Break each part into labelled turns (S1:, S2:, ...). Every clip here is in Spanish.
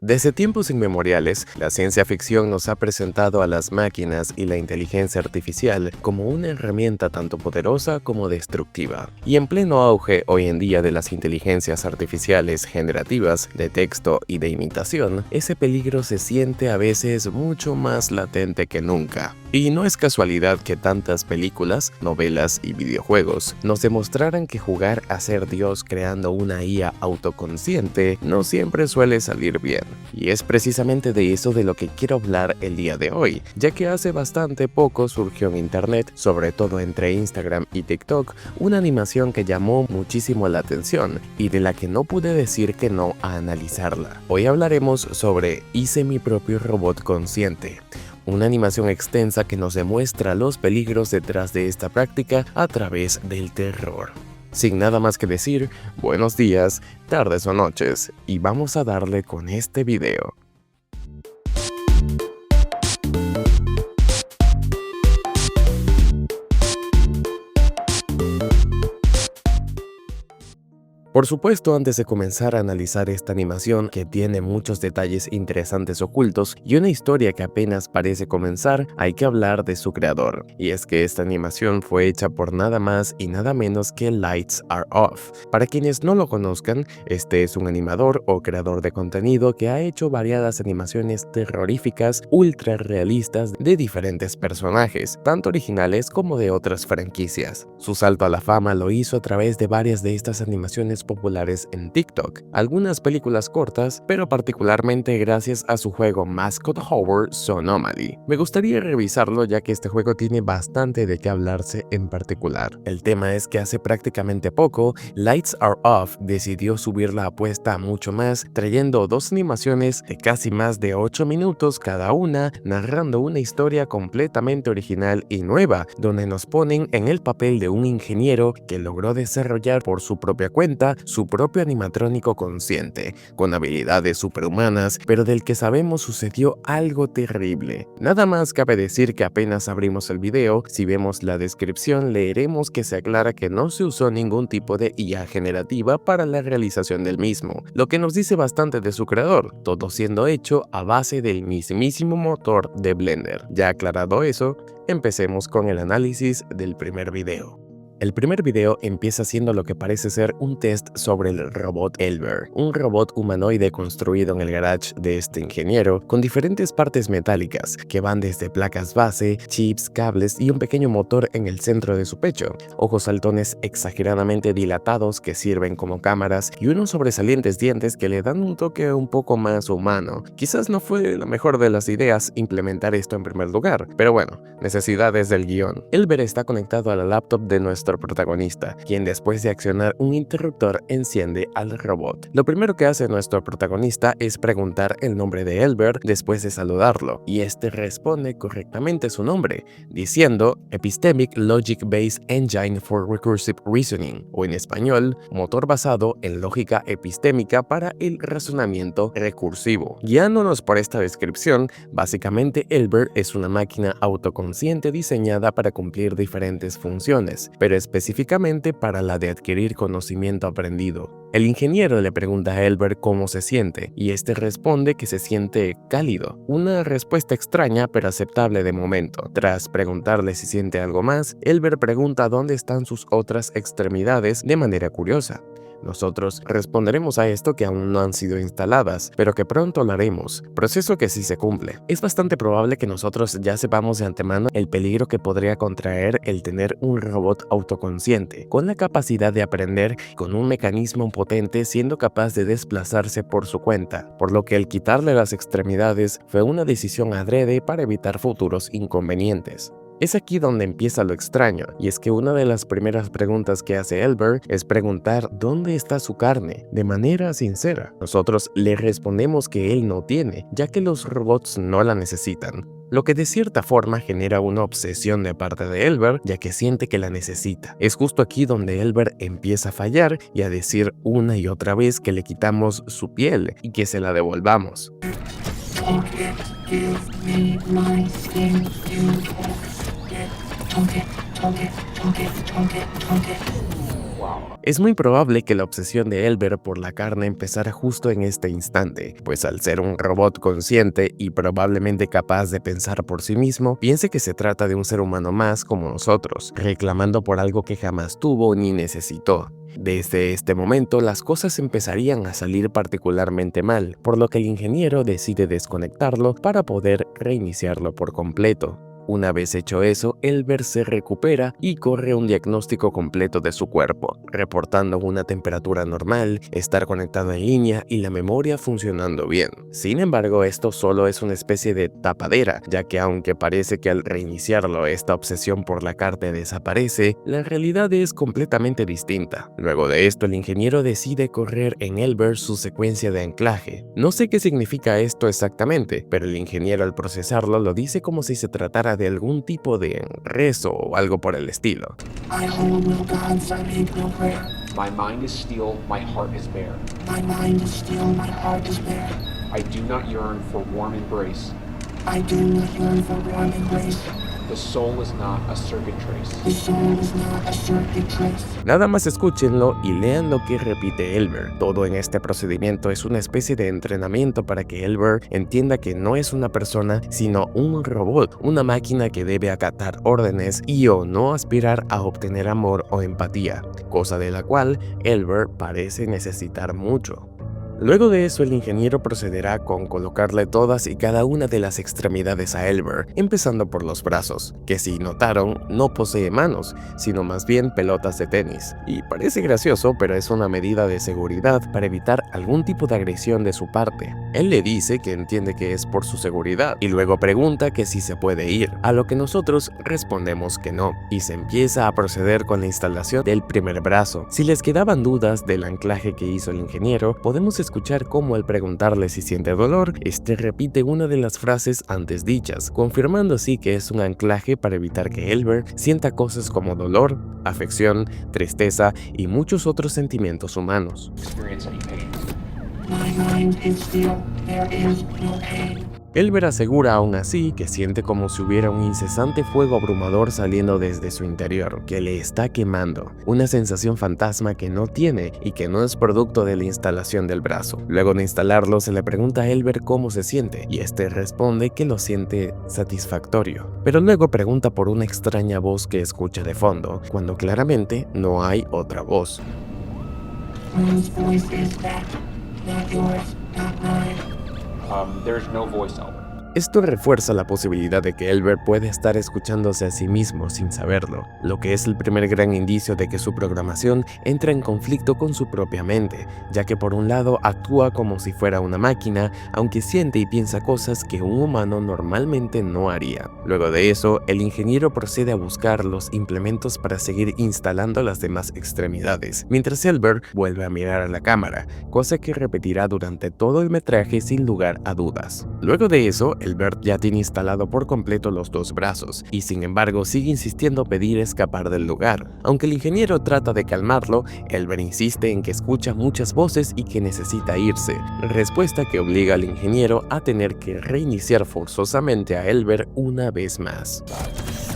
S1: Desde tiempos inmemoriales, la ciencia ficción nos ha presentado a las máquinas y la inteligencia artificial como una herramienta tanto poderosa como destructiva. Y en pleno auge hoy en día de las inteligencias artificiales generativas de texto y de imitación, ese peligro se siente a veces mucho más latente que nunca. Y no es casualidad que tantas películas, novelas y videojuegos nos demostraran que jugar a ser Dios creando una IA autoconsciente no siempre suele salir bien. Y es precisamente de eso de lo que quiero hablar el día de hoy, ya que hace bastante poco surgió en internet, sobre todo entre Instagram y TikTok, una animación que llamó muchísimo la atención y de la que no pude decir que no a analizarla. Hoy hablaremos sobre Hice mi propio robot consciente, una animación extensa que nos demuestra los peligros detrás de esta práctica a través del terror. Sin nada más que decir, buenos días, tardes o noches, y vamos a darle con este video. Por supuesto, antes de comenzar a analizar esta animación, que tiene muchos detalles interesantes ocultos y una historia que apenas parece comenzar, hay que hablar de su creador. Y es que esta animación fue hecha por nada más y nada menos que Lights Are Off. Para quienes no lo conozcan, este es un animador o creador de contenido que ha hecho variadas animaciones terroríficas ultra realistas de diferentes personajes, tanto originales como de otras franquicias. Su salto a la fama lo hizo a través de varias de estas animaciones populares en TikTok, algunas películas cortas, pero particularmente gracias a su juego Mascot Horror Sonomaly. Me gustaría revisarlo ya que este juego tiene bastante de qué hablarse en particular. El tema es que hace prácticamente poco, Lights Are Off decidió subir la apuesta a mucho más, trayendo dos animaciones de casi más de 8 minutos cada una, narrando una historia completamente original y nueva, donde nos ponen en el papel de un ingeniero que logró desarrollar por su propia cuenta su propio animatrónico consciente, con habilidades superhumanas, pero del que sabemos sucedió algo terrible. Nada más cabe decir que apenas abrimos el video, si vemos la descripción leeremos que se aclara que no se usó ningún tipo de IA generativa para la realización del mismo, lo que nos dice bastante de su creador, todo siendo hecho a base del mismísimo motor de Blender. Ya aclarado eso, empecemos con el análisis del primer video. El primer video empieza siendo lo que parece ser un test sobre el robot Elber, un robot humanoide construido en el garage de este ingeniero con diferentes partes metálicas que van desde placas base, chips, cables y un pequeño motor en el centro de su pecho, ojos saltones exageradamente dilatados que sirven como cámaras y unos sobresalientes dientes que le dan un toque un poco más humano. Quizás no fue la mejor de las ideas implementar esto en primer lugar, pero bueno, necesidades del guión. Elber está conectado a la laptop de nuestro protagonista, quien después de accionar un interruptor enciende al robot. Lo primero que hace nuestro protagonista es preguntar el nombre de Elber después de saludarlo, y este responde correctamente su nombre, diciendo Epistemic Logic Based Engine for Recursive Reasoning, o en español, motor basado en lógica epistémica para el razonamiento recursivo. Guiándonos por esta descripción, básicamente Elber es una máquina autoconsciente diseñada para cumplir diferentes funciones, pero específicamente para la de adquirir conocimiento aprendido. El ingeniero le pregunta a Elber cómo se siente, y este responde que se siente cálido. Una respuesta extraña pero aceptable de momento. Tras preguntarle si siente algo más, Elber pregunta dónde están sus otras extremidades de manera curiosa. Nosotros responderemos a esto que aún no han sido instaladas, pero que pronto lo haremos, proceso que sí se cumple. Es bastante probable que nosotros ya sepamos de antemano el peligro que podría contraer el tener un robot autoconsciente, con la capacidad de aprender, con un mecanismo potente siendo capaz de desplazarse por su cuenta, por lo que el quitarle las extremidades fue una decisión adrede para evitar futuros inconvenientes. Es aquí donde empieza lo extraño, y es que una de las primeras preguntas que hace Elber es preguntar dónde está su carne, de manera sincera. Nosotros le respondemos que él no tiene, ya que los robots no la necesitan, lo que de cierta forma genera una obsesión de parte de Elber, ya que siente que la necesita. Es justo aquí donde Elber empieza a fallar y a decir una y otra vez que le quitamos su piel y que se la devolvamos. Es muy probable que la obsesión de Elber por la carne empezara justo en este instante, pues al ser un robot consciente y probablemente capaz de pensar por sí mismo, piense que se trata de un ser humano más como nosotros, reclamando por algo que jamás tuvo ni necesitó. Desde este momento, las cosas empezarían a salir particularmente mal, por lo que el ingeniero decide desconectarlo para poder reiniciarlo por completo. Una vez hecho eso, Elber se recupera y corre un diagnóstico completo de su cuerpo, reportando una temperatura normal, estar conectado en línea y la memoria funcionando bien. Sin embargo, esto solo es una especie de tapadera, ya que aunque parece que al reiniciarlo esta obsesión por la carne desaparece, la realidad es completamente distinta. Luego de esto, el ingeniero decide correr en Elber su secuencia de anclaje. No sé qué significa esto exactamente, pero el ingeniero al procesarlo lo dice como si se tratara de algún tipo de rezo o algo por el estilo.
S2: My hold will God's I make no prayer.
S3: My mind is steel, my heart is bare.
S2: My mind is still, my heart is bare.
S3: I do not yearn for warm embrace.
S2: I do not yearn for warm embrace.
S3: The soul is not a circuit trace.
S2: The soul is not a circuit trace.
S1: Nada más escúchenlo y lean lo que repite Elber. Todo en este procedimiento es una especie de entrenamiento para que Elber entienda que no es una persona, sino un robot, una máquina que debe acatar órdenes y o no aspirar a obtener amor o empatía, cosa de la cual Elber parece necesitar mucho. Luego de eso, el ingeniero procederá con colocarle todas y cada una de las extremidades a Elber, empezando por los brazos, que si notaron, no posee manos, sino más bien pelotas de tenis. Y parece gracioso, pero es una medida de seguridad para evitar algún tipo de agresión de su parte. Él le dice que entiende que es por su seguridad, y luego pregunta que si se puede ir, a lo que nosotros respondemos que no, y se empieza a proceder con la instalación del primer brazo. Si les quedaban dudas del anclaje que hizo el ingeniero, podemos escuchar cómo al preguntarle si siente dolor, este repite una de las frases antes dichas, confirmando así que es un anclaje para evitar que Elber sienta cosas como dolor, afección, tristeza y muchos otros sentimientos humanos.
S3: Experience any pain.
S2: My mind is still, there is no pain.
S1: Elber asegura aún así que siente como si hubiera un incesante fuego abrumador saliendo desde su interior, que le está quemando, una sensación fantasma que no tiene y que no es producto de la instalación del brazo. Luego de instalarlo se le pregunta a Elber cómo se siente y este responde que lo siente satisfactorio, pero luego pregunta por una extraña voz que escucha de fondo, cuando claramente no hay otra voz.
S2: Whose voice is that? Not yours, not mine.
S3: There's no voice, Albert.
S1: Esto refuerza la posibilidad de que Elber puede estar escuchándose a sí mismo sin saberlo, lo que es el primer gran indicio de que su programación entra en conflicto con su propia mente, ya que por un lado actúa como si fuera una máquina, aunque siente y piensa cosas que un humano normalmente no haría. Luego de eso, el ingeniero procede a buscar los implementos para seguir instalando las demás extremidades, mientras Elber vuelve a mirar a la cámara, cosa que repetirá durante todo el metraje sin lugar a dudas. Luego de eso, Elber ya tiene instalado por completo los dos brazos, y sin embargo sigue insistiendo pedir escapar del lugar. Aunque el ingeniero trata de calmarlo, Elber insiste en que escucha muchas voces y que necesita irse, respuesta que obliga al ingeniero a tener que reiniciar forzosamente a Elber una vez más.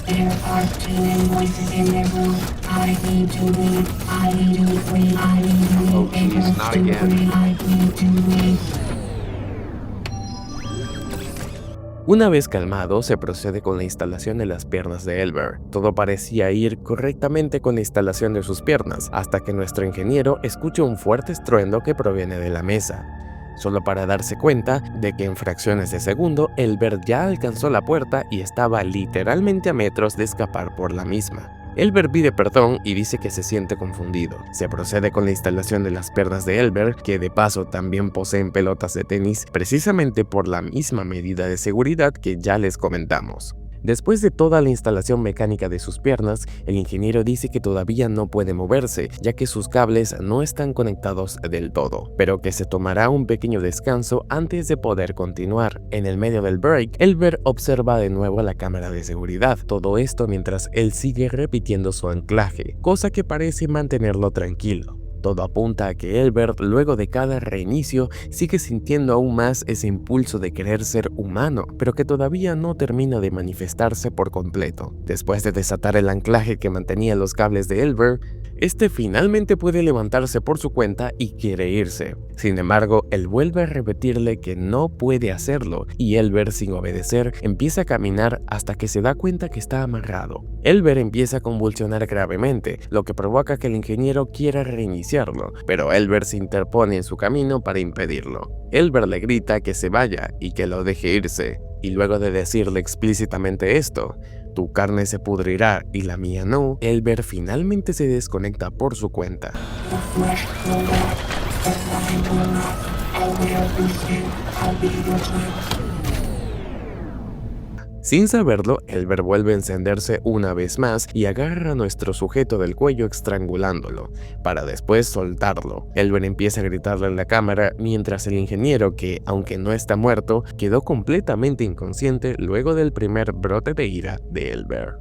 S2: There are too many voices in the room. I need to leave. I need to breathe. I need to
S3: Oh,
S2: leave. It
S3: geez,
S2: hurts
S3: not
S2: to
S3: again.
S2: breathe. I need to leave.
S1: Una vez calmado, se procede con la instalación de las piernas de Elber. Todo parecía ir correctamente con la instalación de sus piernas, hasta que nuestro ingeniero escucha un fuerte estruendo que proviene de la mesa, solo para darse cuenta de que en fracciones de segundo, Elber ya alcanzó la puerta y estaba literalmente a metros de escapar por la misma. Elber pide perdón y dice que se siente confundido. Se procede con la instalación de las piernas de Elber, que de paso también poseen pelotas de tenis, precisamente por la misma medida de seguridad que ya les comentamos. Después de toda la instalación mecánica de sus piernas, el ingeniero dice que todavía no puede moverse, ya que sus cables no están conectados del todo, pero que se tomará un pequeño descanso antes de poder continuar. En el medio del break, Elber observa de nuevo la cámara de seguridad, todo esto mientras él sigue repitiendo su anclaje, cosa que parece mantenerlo tranquilo. Todo apunta a que Elber, luego de cada reinicio, sigue sintiendo aún más ese impulso de querer ser humano, pero que todavía no termina de manifestarse por completo. Después de desatar el anclaje que mantenía los cables de Elber, Este finalmente puede levantarse por su cuenta y quiere irse. Sin embargo, él vuelve a repetirle que no puede hacerlo y Elber, sin obedecer, empieza a caminar hasta que se da cuenta que está amarrado. Elber empieza a convulsionar gravemente, lo que provoca que el ingeniero quiera reiniciarlo, pero Elber se interpone en su camino para impedirlo. Elber le grita que se vaya y que lo deje irse, y luego de decirle explícitamente esto, tu carne se pudrirá y la mía no, Elber finalmente se desconecta por su cuenta.
S2: The flesh will rot, the mind will not. I will be you, I'll be your twin.
S1: Sin saberlo, Elber vuelve a encenderse una vez más y agarra a nuestro sujeto del cuello estrangulándolo, para después soltarlo. Elber empieza a gritarle en la cámara mientras el ingeniero, que aunque no está muerto, quedó completamente inconsciente luego del primer brote de ira de Elber.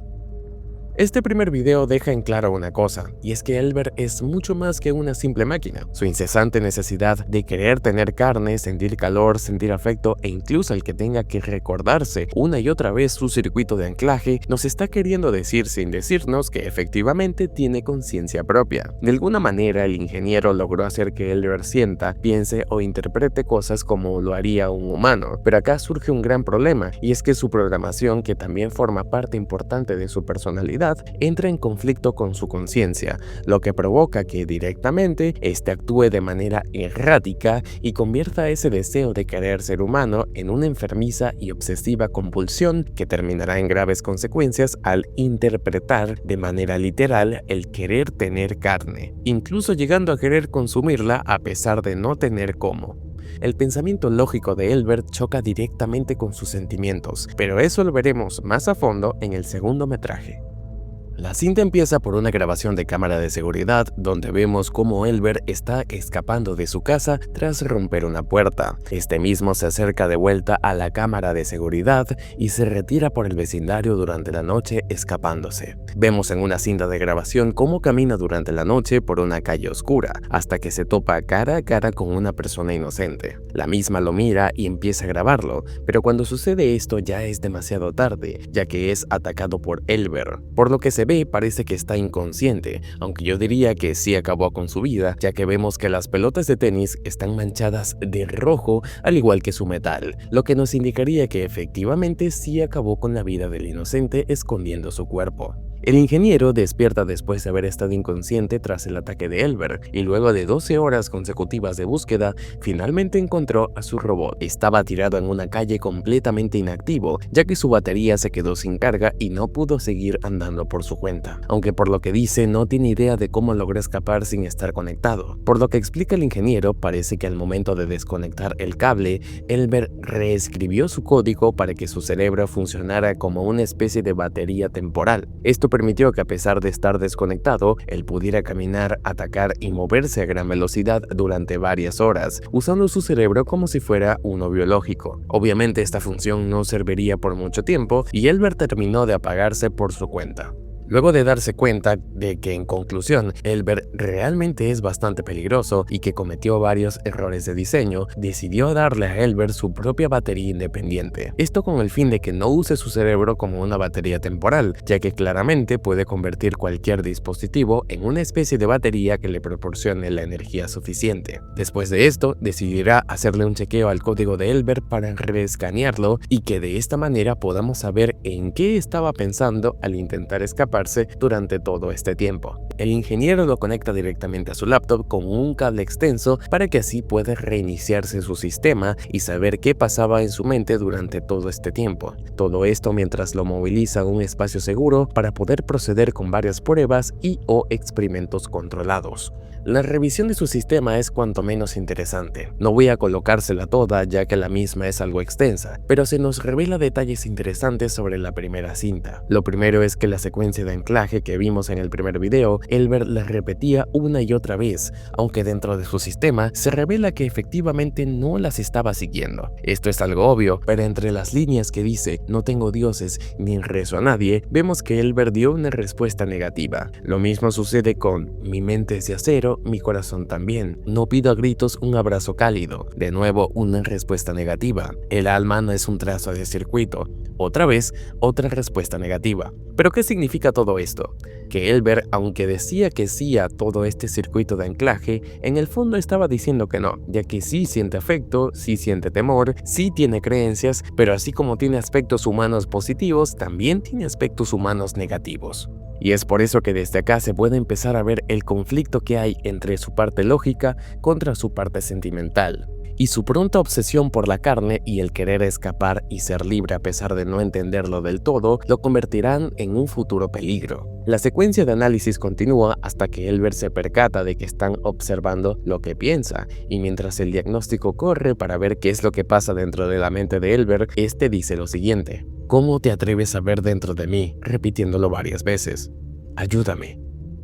S1: Este primer video deja en claro una cosa, y es que Elber es mucho más que una simple máquina. Su incesante necesidad de querer tener carne, sentir calor, sentir afecto e incluso el que tenga que recordarse una y otra vez su circuito de anclaje nos está queriendo decir sin decirnos que efectivamente tiene conciencia propia. De alguna manera el ingeniero logró hacer que Elber sienta, piense o interprete cosas como lo haría un humano, pero acá surge un gran problema, y es que su programación, que también forma parte importante de su personalidad, entra en conflicto con su conciencia, lo que provoca que directamente este actúe de manera errática y convierta ese deseo de querer ser humano en una enfermiza y obsesiva compulsión que terminará en graves consecuencias al interpretar de manera literal el querer tener carne, incluso llegando a querer consumirla a pesar de no tener cómo. El pensamiento lógico de Elber choca directamente con sus sentimientos, pero eso lo veremos más a fondo en el segundo metraje. La cinta empieza por una grabación de cámara de seguridad donde vemos cómo Elber está escapando de su casa tras romper una puerta. Este mismo se acerca de vuelta a la cámara de seguridad y se retira por el vecindario durante la noche escapándose. Vemos en una cinta de grabación cómo camina durante la noche por una calle oscura hasta que se topa cara a cara con una persona inocente. La misma lo mira y empieza a grabarlo, pero cuando sucede esto ya es demasiado tarde, ya que es atacado por Elber. Por lo que se parece que está inconsciente, aunque yo diría que sí acabó con su vida, ya que vemos que las pelotas de tenis están manchadas de rojo al igual que su metal, lo que nos indicaría que efectivamente sí acabó con la vida del inocente escondiendo su cuerpo. El ingeniero despierta después de haber estado inconsciente tras el ataque de Elber, y luego de 12 horas consecutivas de búsqueda, finalmente encontró a su robot. Estaba tirado en una calle completamente inactivo, ya que su batería se quedó sin carga y no pudo seguir andando por su cuenta. Aunque por lo que dice no tiene idea de cómo logró escapar sin estar conectado. Por lo que explica el ingeniero, parece que al momento de desconectar el cable, Elber reescribió su código para que su cerebro funcionara como una especie de batería temporal. Esto permitió que a pesar de estar desconectado, él pudiera caminar, atacar y moverse a gran velocidad durante varias horas, usando su cerebro como si fuera uno biológico. Obviamente esta función no serviría por mucho tiempo y Elber terminó de apagarse por su cuenta. Luego de darse cuenta de que, en conclusión, Elber realmente es bastante peligroso y que cometió varios errores de diseño, decidió darle a Elber su propia batería independiente. Esto con el fin de que no use su cerebro como una batería temporal, ya que claramente puede convertir cualquier dispositivo en una especie de batería que le proporcione la energía suficiente. Después de esto, decidirá hacerle un chequeo al código de Elber para reescanearlo y que de esta manera podamos saber en qué estaba pensando al intentar escapar durante todo este tiempo. El ingeniero lo conecta directamente a su laptop con un cable extenso para que así pueda reiniciarse su sistema y saber qué pasaba en su mente durante todo este tiempo. Todo esto mientras lo moviliza a un espacio seguro para poder proceder con varias pruebas y o experimentos controlados. La revisión de su sistema es cuanto menos interesante. No voy a colocársela toda ya que la misma es algo extensa, pero se nos revela detalles interesantes sobre la primera cinta. Lo primero es que la secuencia de anclaje que vimos en el primer video, Elber la repetía una y otra vez, aunque dentro de su sistema se revela que efectivamente no las estaba siguiendo. Esto es algo obvio, pero entre las líneas que dice "no tengo dioses ni rezo a nadie", vemos que Elber dio una respuesta negativa. Lo mismo sucede con "mi mente es de acero dentro, mi corazón también. No pido a gritos un abrazo cálido. De nuevo, una respuesta negativa. El alma no es un trazo de circuito. Otra vez, otra respuesta negativa. ¿Pero qué significa todo esto? Que Elber, aunque decía que sí a todo este circuito de anclaje, en el fondo estaba diciendo que no, ya que sí siente afecto, sí siente temor, sí tiene creencias, pero así como tiene aspectos humanos positivos, también tiene aspectos humanos negativos. Y es por eso que desde acá se puede empezar a ver el conflicto que hay entre su parte lógica contra su parte sentimental. Y su pronta obsesión por la carne y el querer escapar y ser libre a pesar de no entenderlo del todo, lo convertirán en un futuro peligro. La secuencia de análisis continúa hasta que Elber se percata de que están observando lo que piensa, y mientras el diagnóstico corre para ver qué es lo que pasa dentro de la mente de Elber, este dice lo siguiente: ¿cómo te atreves a ver dentro de mí? Repitiéndolo varias veces. Ayúdame.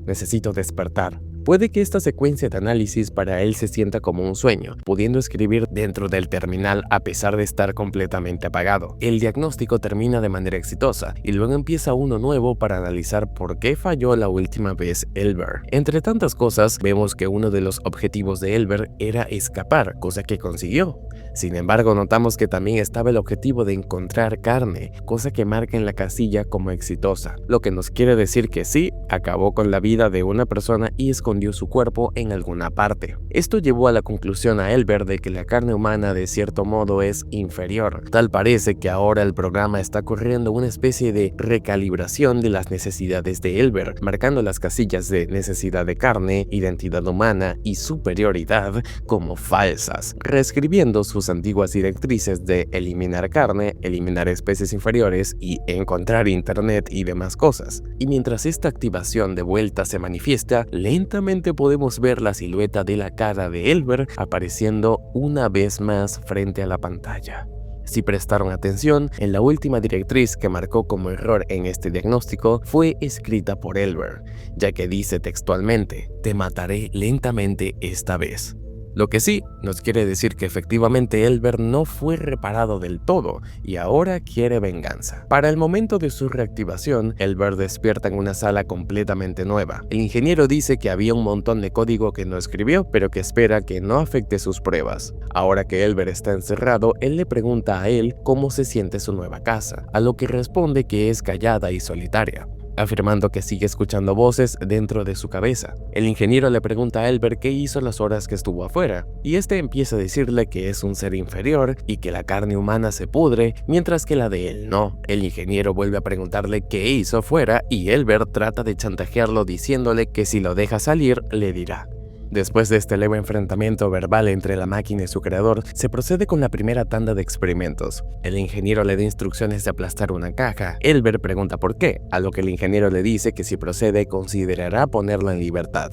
S1: Necesito despertar. Puede que esta secuencia de análisis para él se sienta como un sueño, pudiendo escribir dentro del terminal a pesar de estar completamente apagado. El diagnóstico termina de manera exitosa y luego empieza uno nuevo para analizar por qué falló la última vez Elber. Entre tantas cosas, vemos que uno de los objetivos de Elber era escapar, cosa que consiguió. Sin embargo, notamos que también estaba el objetivo de encontrar carne, cosa que marca en la casilla como exitosa, lo que nos quiere decir que sí, acabó con la vida de una persona y escondió su cuerpo en alguna parte. Esto llevó a la conclusión a Elber de que la carne humana de cierto modo es inferior. Tal parece que ahora el programa está corriendo una especie de recalibración de las necesidades de Elber, marcando las casillas de necesidad de carne, identidad humana y superioridad como falsas, reescribiendo sus antiguas directrices de eliminar carne, eliminar especies inferiores y encontrar internet y demás cosas. Y mientras esta activación de vuelta se manifiesta, lentamente podemos ver la silueta de la cara de Elber apareciendo una vez más frente a la pantalla. Si prestaron atención, en la última directriz que marcó como error en este diagnóstico fue escrita por Elber, ya que dice textualmente: te mataré lentamente esta vez. Lo que sí nos quiere decir que efectivamente Elber no fue reparado del todo y ahora quiere venganza. Para el momento de su reactivación, Elber despierta en una sala completamente nueva. El ingeniero dice que había un montón de código que no escribió, pero que espera que no afecte sus pruebas. Ahora que Elber está encerrado, él le pregunta a él cómo se siente su nueva casa, a lo que responde que es callada y solitaria, afirmando que sigue escuchando voces dentro de su cabeza. El ingeniero le pregunta a Elber qué hizo las horas que estuvo afuera, y este empieza a decirle que es un ser inferior y que la carne humana se pudre, mientras que la de él no. El ingeniero vuelve a preguntarle qué hizo afuera y Elber trata de chantajearlo diciéndole que si lo deja salir, le dirá. Después de este leve enfrentamiento verbal entre la máquina y su creador, se procede con la primera tanda de experimentos. El ingeniero le da instrucciones de aplastar una caja. Elber pregunta por qué, a lo que el ingeniero le dice que si procede considerará ponerla en libertad.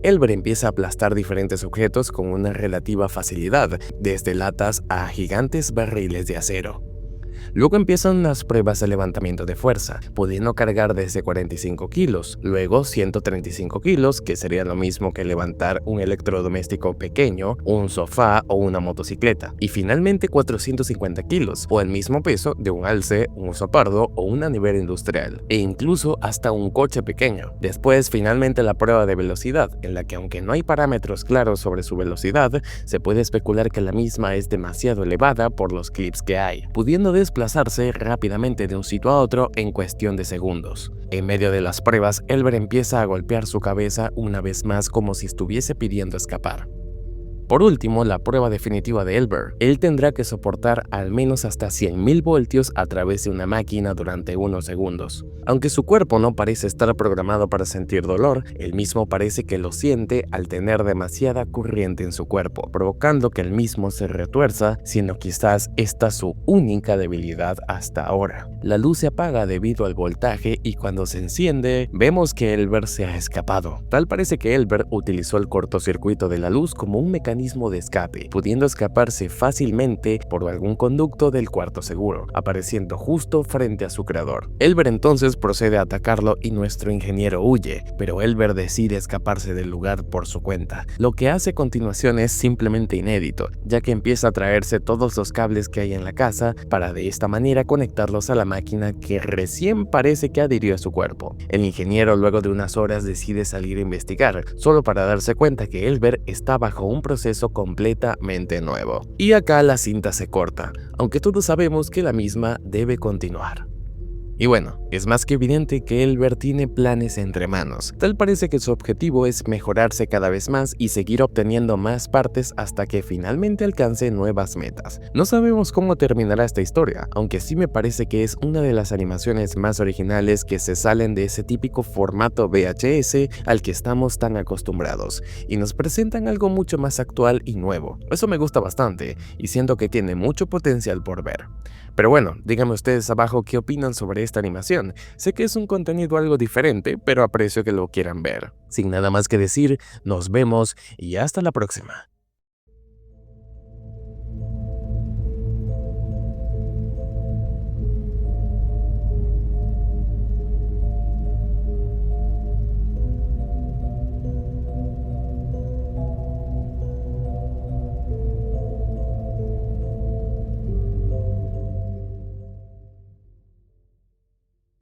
S1: Elber empieza a aplastar diferentes objetos con una relativa facilidad, desde latas a gigantes barriles de acero. Luego empiezan las pruebas de levantamiento de fuerza, pudiendo cargar desde 45 kilos, luego 135 kilos, que sería lo mismo que levantar un electrodoméstico pequeño, un sofá o una motocicleta, y finalmente 450 kilos, o el mismo peso de un alce, un oso pardo o una nevera industrial, e incluso hasta un coche pequeño. Después, finalmente la prueba de velocidad, en la que aunque no hay parámetros claros sobre su velocidad, se puede especular que la misma es demasiado elevada por los clips que hay, pudiendo desplazarse rápidamente de un sitio a otro en cuestión de segundos. En medio de las pruebas, Elber empieza a golpear su cabeza una vez más como si estuviese pidiendo escapar. Por último, la prueba definitiva de Elber. Él tendrá que soportar al menos hasta 100.000 voltios a través de una máquina durante unos segundos. Aunque su cuerpo no parece estar programado para sentir dolor, él mismo parece que lo siente al tener demasiada corriente en su cuerpo, provocando que el mismo se retuerza, siendo quizás esta su única debilidad hasta ahora. La luz se apaga debido al voltaje y cuando se enciende, vemos que Elber se ha escapado. Tal parece que Elber utilizó el cortocircuito de la luz como un mecanismo mecanismo de escape, pudiendo escaparse fácilmente por algún conducto del cuarto seguro, apareciendo justo frente a su creador. Elber entonces procede a atacarlo y nuestro ingeniero huye, pero Elber decide escaparse del lugar por su cuenta. Lo que hace a continuación es simplemente inédito, ya que empieza a traerse todos los cables que hay en la casa para de esta manera conectarlos a la máquina que recién parece que adhirió a su cuerpo. El ingeniero luego de unas horas decide salir a investigar, solo para darse cuenta que Elber está bajo un proceso completamente nuevo. Y acá la cinta se corta, aunque todos sabemos que la misma debe continuar. Y bueno, es más que evidente que Elber tiene planes entre manos. Tal parece que su objetivo es mejorarse cada vez más y seguir obteniendo más partes hasta que finalmente alcance nuevas metas. No sabemos cómo terminará esta historia, aunque sí me parece que es una de las animaciones más originales que se salen de ese típico formato VHS al que estamos tan acostumbrados, y nos presentan algo mucho más actual y nuevo. Eso me gusta bastante, y siento que tiene mucho potencial por ver. Pero bueno, díganme ustedes abajo qué opinan sobre esta animación. Sé que es un contenido algo diferente, pero aprecio que lo quieran ver. Sin nada más que decir, nos vemos y hasta la próxima.